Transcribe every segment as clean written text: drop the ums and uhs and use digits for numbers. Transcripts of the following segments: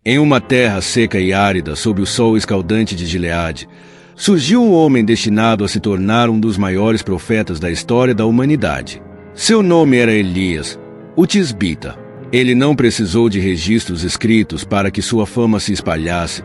Em uma terra seca e árida, sob o sol escaldante de Gileade, surgiu um homem destinado a se tornar um dos maiores profetas da história da humanidade. Seu nome era Elias, o Tisbita. Ele não precisou de registros escritos para que sua fama se espalhasse,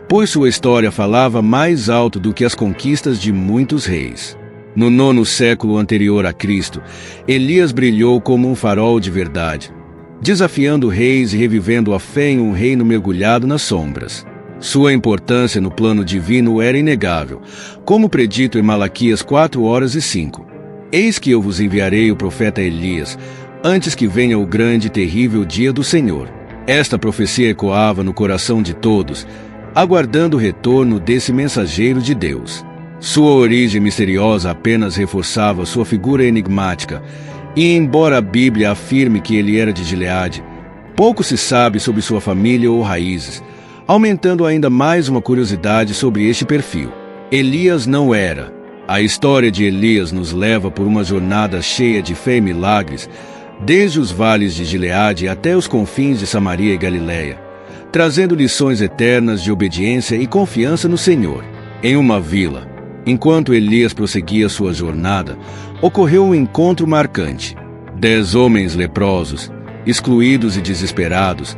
pois sua história falava mais alto do que as conquistas de muitos reis. No 9º século anterior a Cristo, Elias brilhou como um farol de verdade, desafiando reis e revivendo a fé em um reino mergulhado nas sombras. Sua importância no plano divino era inegável, como predito em Malaquias 4:5. Eis que eu vos enviarei o profeta Elias, antes que venha o grande e terrível dia do Senhor. Esta profecia ecoava no coração de todos, aguardando o retorno desse mensageiro de Deus. Sua origem misteriosa apenas reforçava sua figura enigmática, e embora a Bíblia afirme que ele era de Gileade, pouco se sabe sobre sua família ou raízes, aumentando ainda mais uma curiosidade sobre este perfil. Elias não era. A história de Elias nos leva por uma jornada cheia de fé e milagres, desde os vales de Gileade até os confins de Samaria e Galiléia, trazendo lições eternas de obediência e confiança no Senhor. Em uma vila, enquanto Elias prosseguia sua jornada, ocorreu um encontro marcante. 10 homens leprosos, excluídos e desesperados,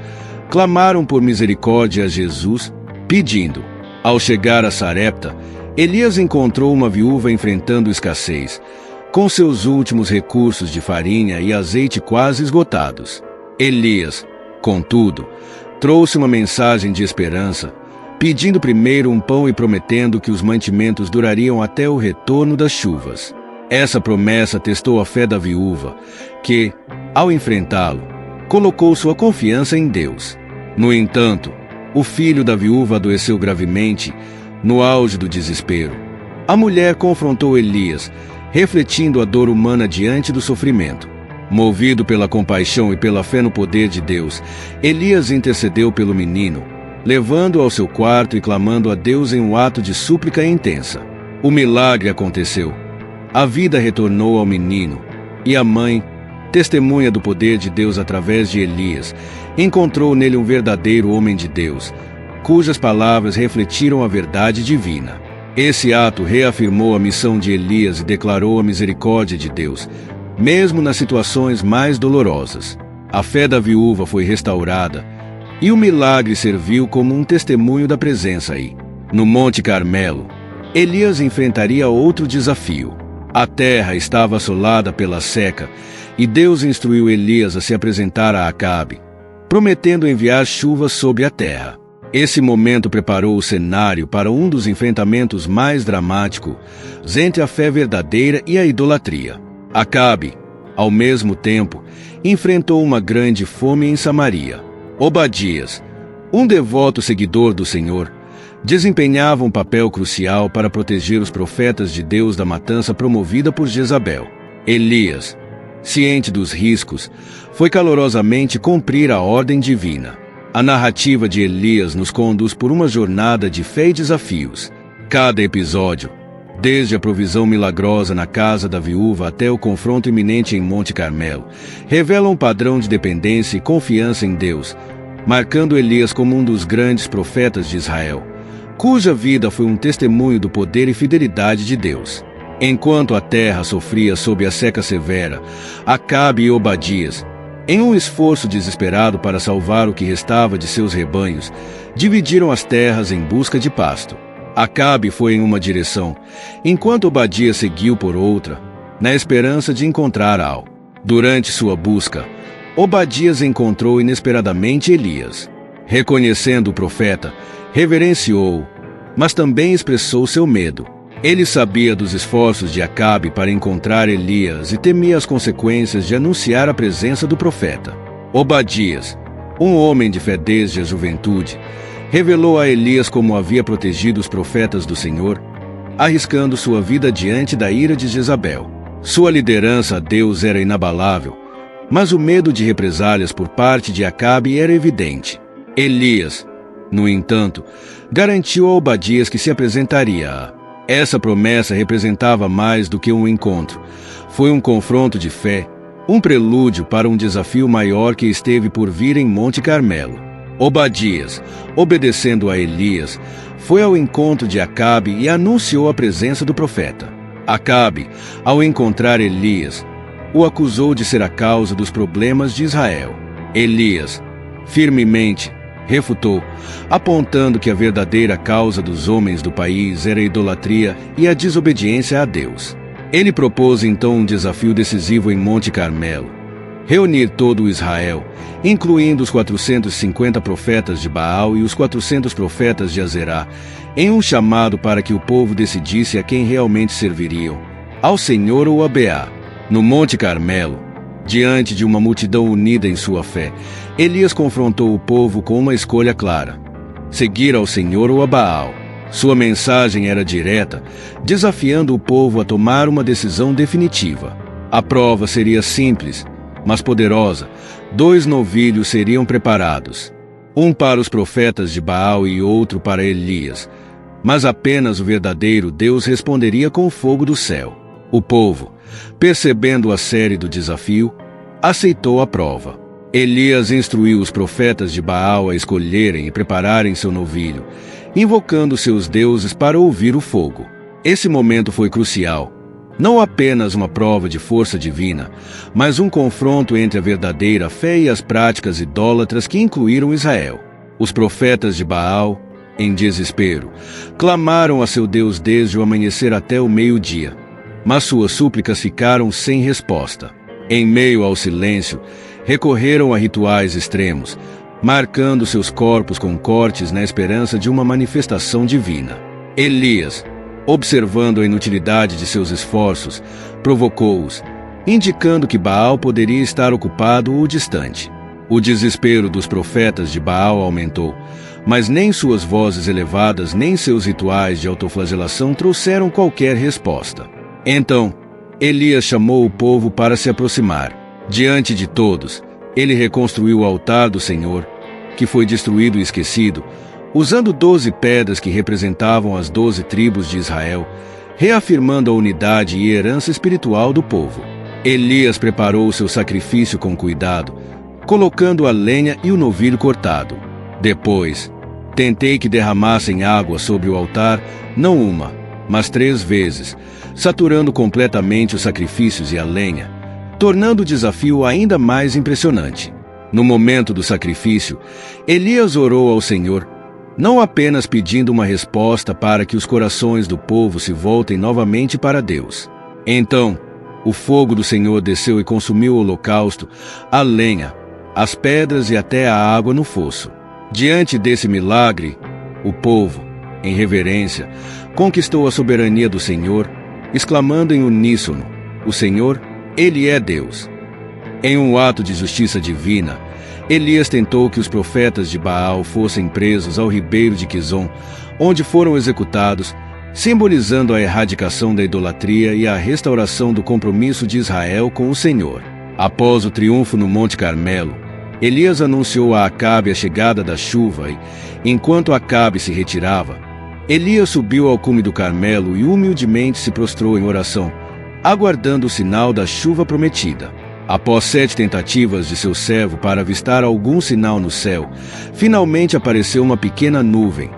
clamaram por misericórdia a Jesus, pedindo. Ao chegar a Sarepta, Elias encontrou uma viúva enfrentando escassez, com seus últimos recursos de farinha e azeite quase esgotados. Elias, contudo, trouxe uma mensagem de esperança, pedindo primeiro um pão e prometendo que os mantimentos durariam até o retorno das chuvas. Essa promessa testou a fé da viúva, que, ao enfrentá-lo, colocou sua confiança em Deus. No entanto, o filho da viúva adoeceu gravemente, no auge do desespero. A mulher confrontou Elias, refletindo a dor humana diante do sofrimento. Movido pela compaixão e pela fé no poder de Deus, Elias intercedeu pelo menino, levando-o ao seu quarto e clamando a Deus em um ato de súplica intensa. O milagre aconteceu. A vida retornou ao menino, e a mãe, testemunha do poder de Deus através de Elias, encontrou nele um verdadeiro homem de Deus, cujas palavras refletiram a verdade divina. Esse ato reafirmou a missão de Elias e declarou a misericórdia de Deus, mesmo nas situações mais dolorosas. A fé da viúva foi restaurada, e o milagre serviu como um testemunho da presença aí. No Monte Carmelo, Elias enfrentaria outro desafio. A terra estava assolada pela seca, e Deus instruiu Elias a se apresentar a Acabe, prometendo enviar chuvas sobre a terra. Esse momento preparou o cenário para um dos enfrentamentos mais dramáticos entre a fé verdadeira e a idolatria. Acabe, ao mesmo tempo, enfrentou uma grande fome em Samaria. Obadias, um devoto seguidor do Senhor, desempenhava um papel crucial para proteger os profetas de Deus da matança promovida por Jezabel. Elias, ciente dos riscos, foi calorosamente cumprir a ordem divina. A narrativa de Elias nos conduz por uma jornada de fé e desafios. Cada episódio, desde a provisão milagrosa na casa da viúva até o confronto iminente em Monte Carmelo, revela um padrão de dependência e confiança em Deus, marcando Elias como um dos grandes profetas de Israel, cuja vida foi um testemunho do poder e fidelidade de Deus. Enquanto a terra sofria sob a seca severa, Acabe e Obadias, em um esforço desesperado para salvar o que restava de seus rebanhos, dividiram as terras em busca de pasto. Acabe foi em uma direção, enquanto Obadias seguiu por outra, na esperança de encontrar algo. Durante sua busca, Obadias encontrou inesperadamente Elias. Reconhecendo o profeta, reverenciou-o, mas também expressou seu medo. Ele sabia dos esforços de Acabe para encontrar Elias e temia as consequências de anunciar a presença do profeta. Obadias, um homem de fé desde a juventude, revelou a Elias como havia protegido os profetas do Senhor, arriscando sua vida diante da ira de Jezabel. Sua liderança a Deus era inabalável, mas o medo de represálias por parte de Acabe era evidente. Elias, no entanto, garantiu a Obadias que se apresentaria a Essa promessa representava mais do que um encontro. Foi um confronto de fé, um prelúdio para um desafio maior que esteve por vir em Monte Carmelo. Obadias, obedecendo a Elias, foi ao encontro de Acabe e anunciou a presença do profeta. Acabe, ao encontrar Elias, o acusou de ser a causa dos problemas de Israel. Elias, firmemente, refutou, apontando que a verdadeira causa dos homens do país era a idolatria e a desobediência a Deus. Ele propôs então um desafio decisivo em Monte Carmelo: reunir todo o Israel, incluindo os 450 profetas de Baal e os 400 profetas de Azerá, em um chamado para que o povo decidisse a quem realmente serviriam, ao Senhor ou a Beá. No Monte Carmelo, diante de uma multidão unida em sua fé, Elias confrontou o povo com uma escolha clara: seguir ao Senhor ou a Baal. Sua mensagem era direta, desafiando o povo a tomar uma decisão definitiva. A prova seria simples, mas poderosa. 2 novilhos seriam preparados, um para os profetas de Baal e outro para Elias. Mas apenas o verdadeiro Deus responderia com o fogo do céu. O povo, percebendo a série do desafio, aceitou a prova. Elias instruiu os profetas de Baal a escolherem e prepararem seu novilho, invocando seus deuses para ouvir o fogo. Esse momento foi crucial. Não apenas uma prova de força divina, mas um confronto entre a verdadeira fé e as práticas idólatras que incluíram Israel. Os profetas de Baal, em desespero, clamaram a seu Deus desde o amanhecer até o meio-dia, mas suas súplicas ficaram sem resposta. Em meio ao silêncio, recorreram a rituais extremos, marcando seus corpos com cortes na esperança de uma manifestação divina. Elias, observando a inutilidade de seus esforços, provocou-os, indicando que Baal poderia estar ocupado ou distante. O desespero dos profetas de Baal aumentou, mas nem suas vozes elevadas nem seus rituais de autoflagelação trouxeram qualquer resposta. Então, Elias chamou o povo para se aproximar. Diante de todos, ele reconstruiu o altar do Senhor, que foi destruído e esquecido, usando 12 pedras que representavam as 12 tribos de Israel, reafirmando a unidade e herança espiritual do povo. Elias preparou seu sacrifício com cuidado, colocando a lenha e o novilho cortado. Depois, tentei que derramassem água sobre o altar, não uma, mas 3 vezes, saturando completamente os sacrifícios e a lenha, tornando o desafio ainda mais impressionante. No momento do sacrifício, Elias orou ao Senhor, não apenas pedindo uma resposta para que os corações do povo se voltem novamente para Deus. Então, o fogo do Senhor desceu e consumiu o holocausto, a lenha, as pedras e até a água no fosso. Diante desse milagre, o povo, em reverência, conquistou a soberania do Senhor, exclamando em uníssono: "O Senhor, Ele é Deus." Em um ato de justiça divina, Elias tentou que os profetas de Baal fossem presos ao ribeiro de Quizon, onde foram executados, simbolizando a erradicação da idolatria e a restauração do compromisso de Israel com o Senhor. Após o triunfo no Monte Carmelo, Elias anunciou a Acabe a chegada da chuva e, enquanto Acabe se retirava, Elias subiu ao cume do Carmelo e humildemente se prostrou em oração, aguardando o sinal da chuva prometida. Após 7 tentativas de seu servo para avistar algum sinal no céu, finalmente apareceu uma pequena nuvem,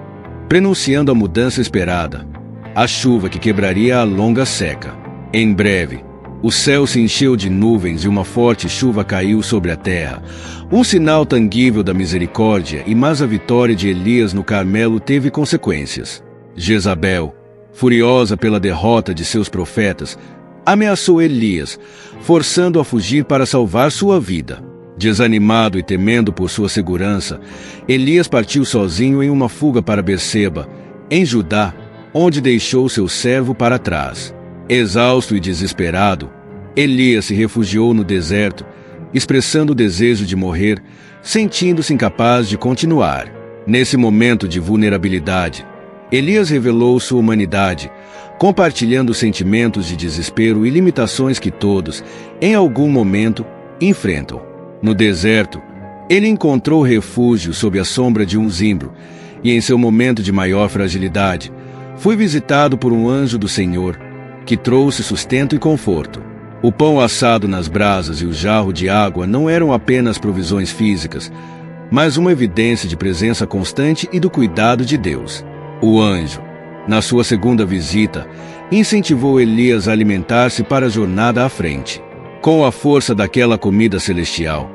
prenunciando a mudança esperada, a chuva que quebraria a longa seca. Em breve, o céu se encheu de nuvens e uma forte chuva caiu sobre a terra, um sinal tangível da misericórdia, mas a vitória de Elias no Carmelo teve consequências. Jezabel, furiosa pela derrota de seus profetas, ameaçou Elias, forçando-o a fugir para salvar sua vida. Desanimado e temendo por sua segurança, Elias partiu sozinho em uma fuga para Berseba, em Judá, onde deixou seu servo para trás. Exausto e desesperado, Elias se refugiou no deserto, expressando o desejo de morrer, sentindo-se incapaz de continuar. Nesse momento de vulnerabilidade, Elias revelou sua humanidade, compartilhando sentimentos de desespero e limitações que todos, em algum momento, enfrentam. No deserto, ele encontrou refúgio sob a sombra de um zimbro, e em seu momento de maior fragilidade, foi visitado por um anjo do Senhor, que trouxe sustento e conforto. O pão assado nas brasas e o jarro de água não eram apenas provisões físicas, mas uma evidência de presença constante e do cuidado de Deus. O anjo, na sua segunda visita, incentivou Elias a alimentar-se para a jornada à frente. Com a força daquela comida celestial,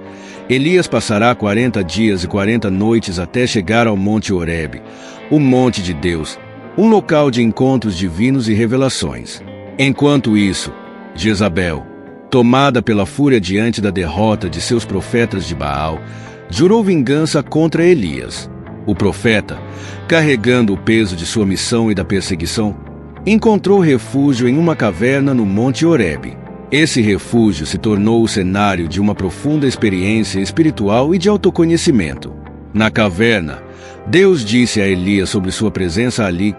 Elias passará 40 dias e 40 noites até chegar ao Monte Horebe, o monte de Deus, um local de encontros divinos e revelações. Enquanto isso, Jezabel, tomada pela fúria diante da derrota de seus profetas de Baal, jurou vingança contra Elias. O profeta, carregando o peso de sua missão e da perseguição, encontrou refúgio em uma caverna no Monte Horebe. Esse refúgio se tornou o cenário de uma profunda experiência espiritual e de autoconhecimento. Na caverna, Deus disse a Elias sobre sua presença ali,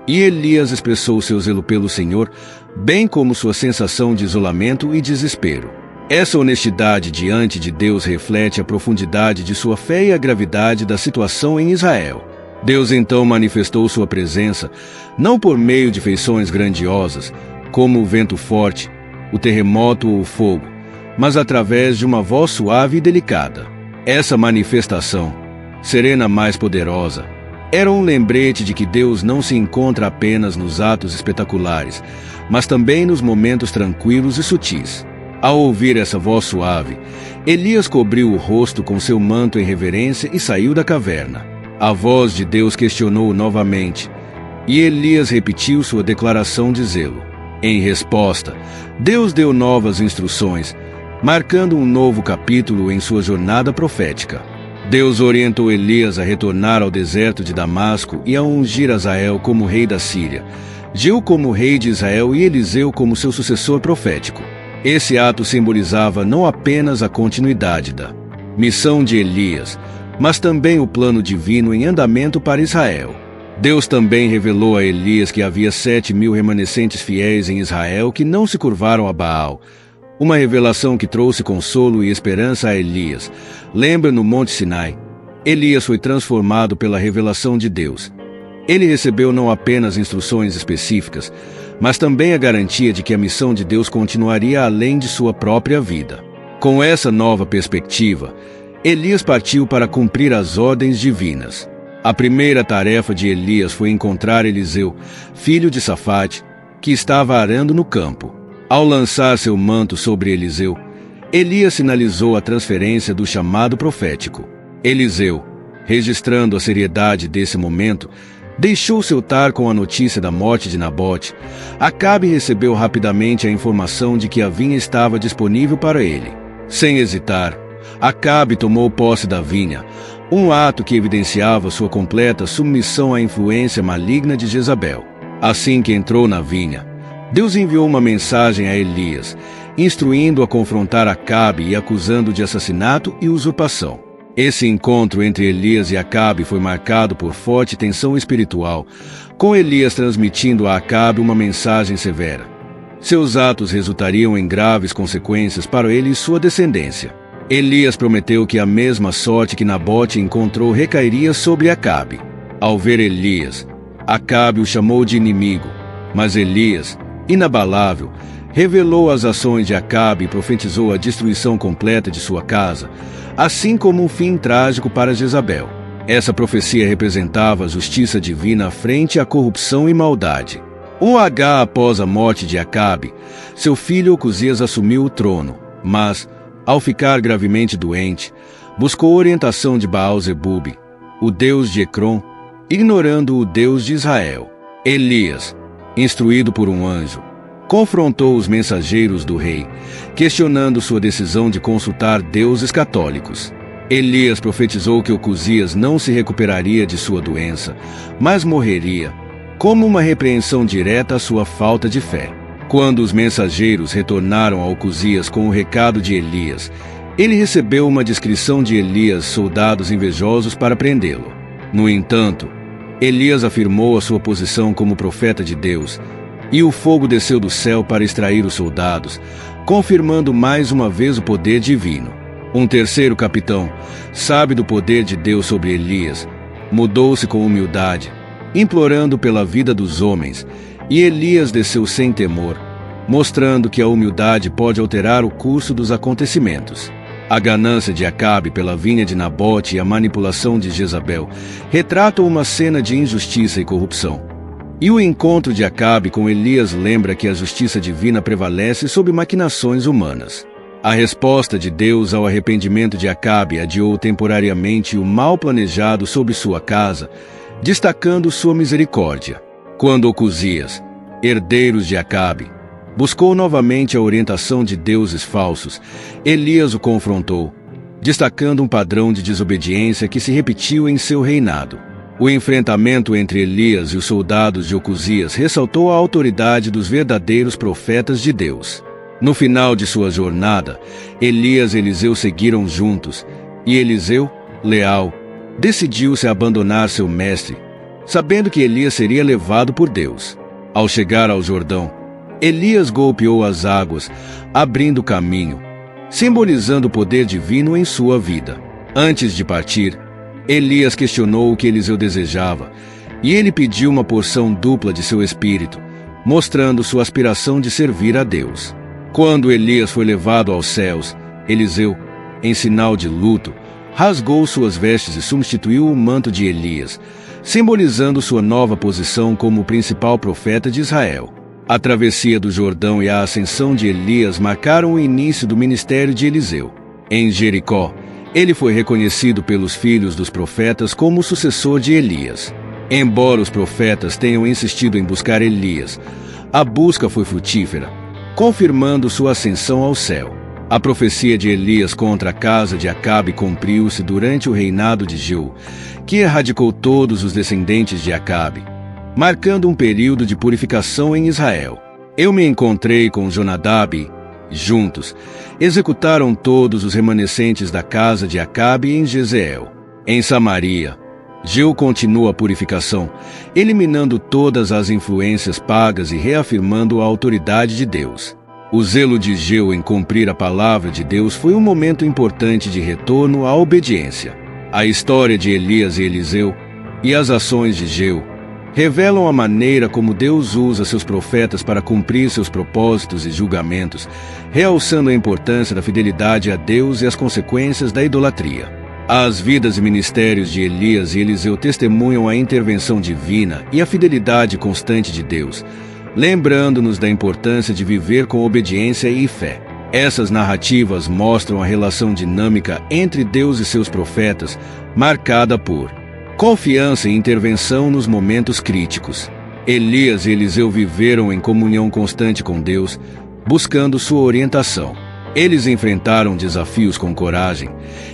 e Elias expressou seu zelo pelo Senhor, bem como sua sensação de isolamento e desespero. Essa honestidade diante de Deus reflete a profundidade de sua fé e a gravidade da situação em Israel. Deus então manifestou sua presença, não por meio de feições grandiosas, como o vento forte, o terremoto ou o fogo, mas através de uma voz suave e delicada. Essa manifestação, serena mais poderosa, era um lembrete de que Deus não se encontra apenas nos atos espetaculares, mas também nos momentos tranquilos e sutis. Ao ouvir essa voz suave, Elias cobriu o rosto com seu manto em reverência e saiu da caverna. A voz de Deus questionou novamente, e Elias repetiu sua declaração de zelo. Em resposta, Deus deu novas instruções, marcando um novo capítulo em sua jornada profética. Deus orientou Elias a retornar ao deserto de Damasco e a ungir Azael como rei da Síria, Jeú como rei de Israel e Eliseu como seu sucessor profético. Esse ato simbolizava não apenas a continuidade da missão de Elias, mas também o plano divino em andamento para Israel. Deus também revelou a Elias que havia 7.000 remanescentes fiéis em Israel que não se curvaram a Baal, uma revelação que trouxe consolo e esperança a Elias. Lembra no Monte Sinai, Elias foi transformado pela revelação de Deus. Ele recebeu não apenas instruções específicas, mas também a garantia de que a missão de Deus continuaria além de sua própria vida. Com essa nova perspectiva, Elias partiu para cumprir as ordens divinas. A primeira tarefa de Elias foi encontrar Eliseu, filho de Safate, que estava arando no campo. Ao lançar seu manto sobre Eliseu, Elias sinalizou a transferência do chamado profético. Eliseu, registrando a seriedade desse momento, deixou-se ultar com a notícia da morte de Nabote. Acabe recebeu rapidamente a informação de que a vinha estava disponível para ele. Sem hesitar, Acabe tomou posse da vinha, um ato que evidenciava sua completa submissão à influência maligna de Jezabel. Assim que entrou na vinha, Deus enviou uma mensagem a Elias, instruindo-o a confrontar Acabe e acusando de assassinato e usurpação. Esse encontro entre Elias e Acabe foi marcado por forte tensão espiritual, com Elias transmitindo a Acabe uma mensagem severa. Seus atos resultariam em graves consequências para ele e sua descendência. Elias prometeu que a mesma sorte que Nabote encontrou recairia sobre Acabe. Ao ver Elias, Acabe o chamou de inimigo, mas Elias, inabalável, revelou as ações de Acabe e profetizou a destruição completa de sua casa, assim como um fim trágico para Jezabel. Essa profecia representava a justiça divina frente à corrupção e maldade. Após a morte de Acabe, seu filho Ocosias assumiu o trono, mas, ao ficar gravemente doente, buscou orientação de Baal-Zebub, o deus de Ecrom, ignorando o Deus de Israel. Elias, instruído por um anjo, confrontou os mensageiros do rei, questionando sua decisão de consultar deuses católicos. Elias profetizou que Ocosias não se recuperaria de sua doença, mas morreria, como uma repreensão direta à sua falta de fé. Quando os mensageiros retornaram a Ocosias com o recado de Elias, ele recebeu uma descrição de Elias, soldados invejosos para prendê-lo. No entanto, Elias afirmou a sua posição como profeta de Deus, e o fogo desceu do céu para extrair os soldados, confirmando mais uma vez o poder divino. Um terceiro capitão, sábio do poder de Deus sobre Elias, mudou-se com humildade, implorando pela vida dos homens, e Elias desceu sem temor, mostrando que a humildade pode alterar o curso dos acontecimentos. A ganância de Acabe pela vinha de Nabote e a manipulação de Jezabel retratam uma cena de injustiça e corrupção. E o encontro de Acabe com Elias lembra que a justiça divina prevalece sobre maquinações humanas. A resposta de Deus ao arrependimento de Acabe adiou temporariamente o mal planejado sobre sua casa, destacando sua misericórdia. Quando Ocosias, herdeiro de Acabe, buscou novamente a orientação de deuses falsos, Elias o confrontou, destacando um padrão de desobediência que se repetiu em seu reinado. O enfrentamento entre Elias e os soldados de Ocosias ressaltou a autoridade dos verdadeiros profetas de Deus. No final de sua jornada, Elias e Eliseu seguiram juntos, e Eliseu, leal, decidiu-se a abandonar seu mestre, sabendo que Elias seria levado por Deus. Ao chegar ao Jordão, Elias golpeou as águas, abrindo caminho, simbolizando o poder divino em sua vida. Antes de partir, Elias questionou o que Eliseu desejava, e ele pediu uma porção dupla de seu espírito, mostrando sua aspiração de servir a Deus. Quando Elias foi levado aos céus, Eliseu, em sinal de luto, rasgou suas vestes e substituiu o manto de Elias, simbolizando sua nova posição como o principal profeta de Israel. A travessia do Jordão e a ascensão de Elias marcaram o início do ministério de Eliseu. Em Jericó, ele foi reconhecido pelos filhos dos profetas como o sucessor de Elias. Embora os profetas tenham insistido em buscar Elias, a busca foi frutífera, confirmando sua ascensão ao céu. A profecia de Elias contra a casa de Acabe cumpriu-se durante o reinado de Jeú, que erradicou todos os descendentes de Acabe, marcando um período de purificação em Israel. Eu me encontrei com Jonadab e, juntos, executaram todos os remanescentes da casa de Acabe em Jezreel. Em Samaria, Jeú continua a purificação, eliminando todas as influências pagas e reafirmando a autoridade de Deus. O zelo de Jeú em cumprir a palavra de Deus foi um momento importante de retorno à obediência. A história de Elias e Eliseu e as ações de Jeú revelam a maneira como Deus usa seus profetas para cumprir seus propósitos e julgamentos, realçando a importância da fidelidade a Deus e as consequências da idolatria. As vidas e ministérios de Elias e Eliseu testemunham a intervenção divina e a fidelidade constante de Deus, lembrando-nos da importância de viver com obediência e fé. Essas narrativas mostram a relação dinâmica entre Deus e seus profetas, marcada por confiança e intervenção nos momentos críticos. Elias e Eliseu viveram em comunhão constante com Deus, buscando sua orientação. Eles enfrentaram desafios com coragem,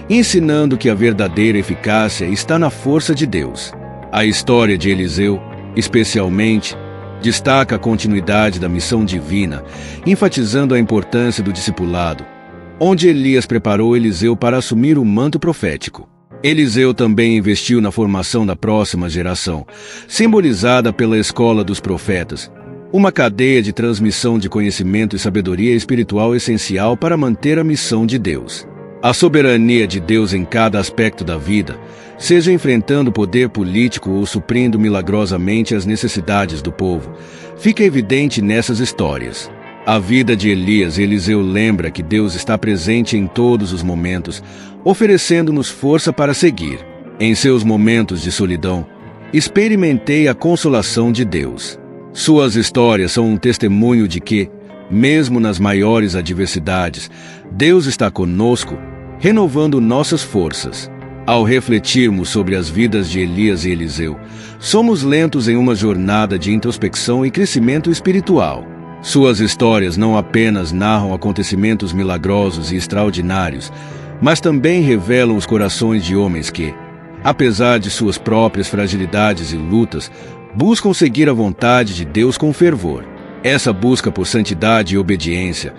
ensinando que a verdadeira eficácia está na força de Deus. A história de Eliseu, especialmente, destaca a continuidade da missão divina, enfatizando a importância do discipulado, onde Elias preparou Eliseu para assumir o manto profético. Eliseu também investiu na formação da próxima geração, simbolizada pela escola dos profetas, uma cadeia de transmissão de conhecimento e sabedoria espiritual essencial para manter a missão de Deus. A soberania de Deus em cada aspecto da vida, seja enfrentando o poder político ou suprindo milagrosamente as necessidades do povo, fica evidente nessas histórias. A vida de Elias e Eliseu lembra que Deus está presente em todos os momentos, oferecendo-nos força para seguir. Em seus momentos de solidão, experimentei a consolação de Deus. Suas histórias são um testemunho de que, mesmo nas maiores adversidades, Deus está conosco, renovando nossas forças. Ao refletirmos sobre as vidas de Elias e Eliseu, somos lentos em uma jornada de introspecção e crescimento espiritual. Suas histórias não apenas narram acontecimentos milagrosos e extraordinários, mas também revelam os corações de homens que, apesar de suas próprias fragilidades e lutas, buscam seguir a vontade de Deus com fervor. Essa busca por santidade e obediência,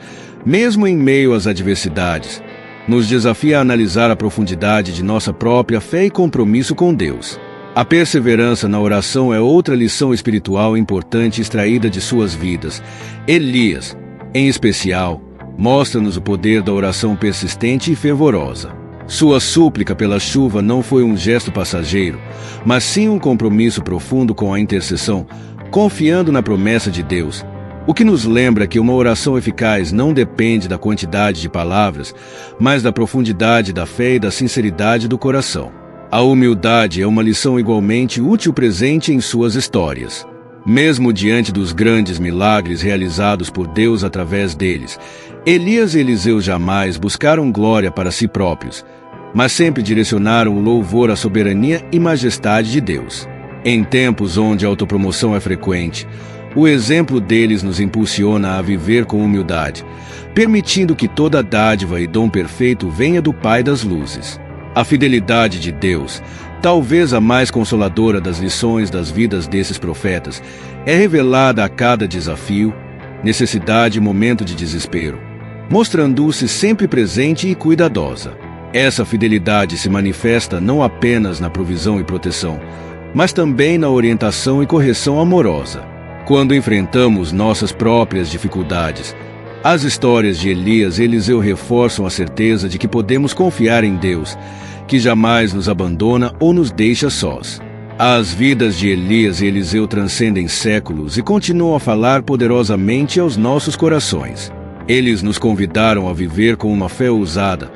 mesmo em meio às adversidades, nos desafia a analisar a profundidade de nossa própria fé e compromisso com Deus. A perseverança na oração é outra lição espiritual importante extraída de suas vidas. Elias, em especial, mostra-nos o poder da oração persistente e fervorosa. Sua súplica pela chuva não foi um gesto passageiro, mas sim um compromisso profundo com a intercessão, confiando na promessa de Deus, O que nos lembra que uma oração eficaz não depende da quantidade de palavras, mas da profundidade da fé e da sinceridade do coração. A humildade é uma lição igualmente útil presente em suas histórias. Mesmo diante dos grandes milagres realizados por Deus através deles, Elias e Eliseu jamais buscaram glória para si próprios, mas sempre direcionaram o louvor à soberania e majestade de Deus. Em tempos onde a autopromoção é frequente, o exemplo deles nos impulsiona a viver com humildade, permitindo que toda dádiva e dom perfeito venha do Pai das luzes. A fidelidade de Deus, talvez a mais consoladora das lições das vidas desses profetas, é revelada a cada desafio, necessidade e momento de desespero, mostrando-se sempre presente e cuidadosa. Essa fidelidade se manifesta não apenas na provisão e proteção, mas também na orientação e correção amorosa. Quando enfrentamos nossas próprias dificuldades, as histórias de Elias e Eliseu reforçam a certeza de que podemos confiar em Deus, que jamais nos abandona ou nos deixa sós. As vidas de Elias e Eliseu transcendem séculos e continuam a falar poderosamente aos nossos corações. Eles nos convidaram a viver com uma fé ousada,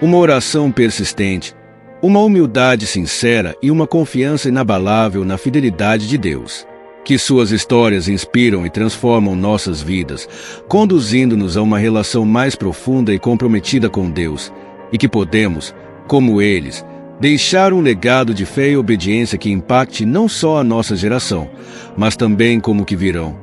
uma oração persistente, uma humildade sincera e uma confiança inabalável na fidelidade de Deus. Que suas histórias inspiram e transformam nossas vidas, conduzindo-nos a uma relação mais profunda e comprometida com Deus, e que podemos, como eles, deixar um legado de fé e obediência que impacte não só a nossa geração, mas também como que virão,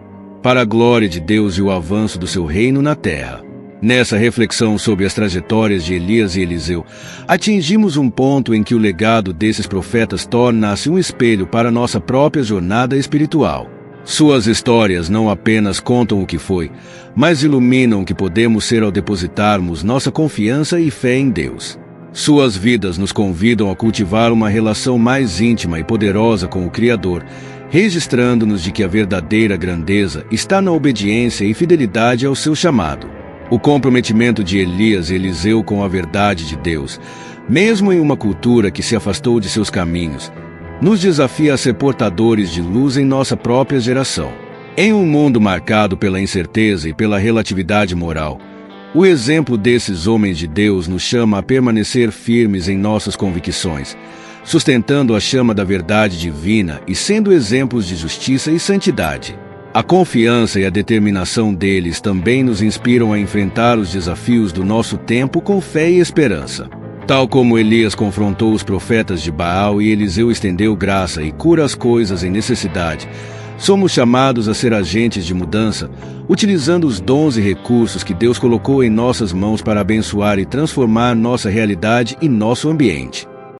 para a glória de Deus e o avanço do seu reino na terra. Nessa reflexão sobre as trajetórias de Elias e Eliseu, atingimos um ponto em que o legado desses profetas torna-se um espelho para nossa própria jornada espiritual. Suas histórias não apenas contam o que foi, mas iluminam o que podemos ser ao depositarmos nossa confiança e fé em Deus. Suas vidas nos convidam a cultivar uma relação mais íntima e poderosa com o Criador, registrando-nos de que a verdadeira grandeza está na obediência e fidelidade ao seu chamado. O comprometimento de Elias e Eliseu com a verdade de Deus, mesmo em uma cultura que se afastou de seus caminhos, nos desafia a ser portadores de luz em nossa própria geração. Em um mundo marcado pela incerteza e pela relatividade moral, o exemplo desses homens de Deus nos chama a permanecer firmes em nossas convicções, sustentando a chama da verdade divina e sendo exemplos de justiça e santidade. A confiança e a determinação deles também nos inspiram a enfrentar os desafios do nosso tempo com fé e esperança. Tal como Elias confrontou os profetas de Baal e Eliseu estendeu graça e cura as coisas em necessidade, somos chamados a ser agentes de mudança, utilizando os dons e recursos que Deus colocou em nossas mãos para abençoar e transformar nossa realidade e nosso ambiente.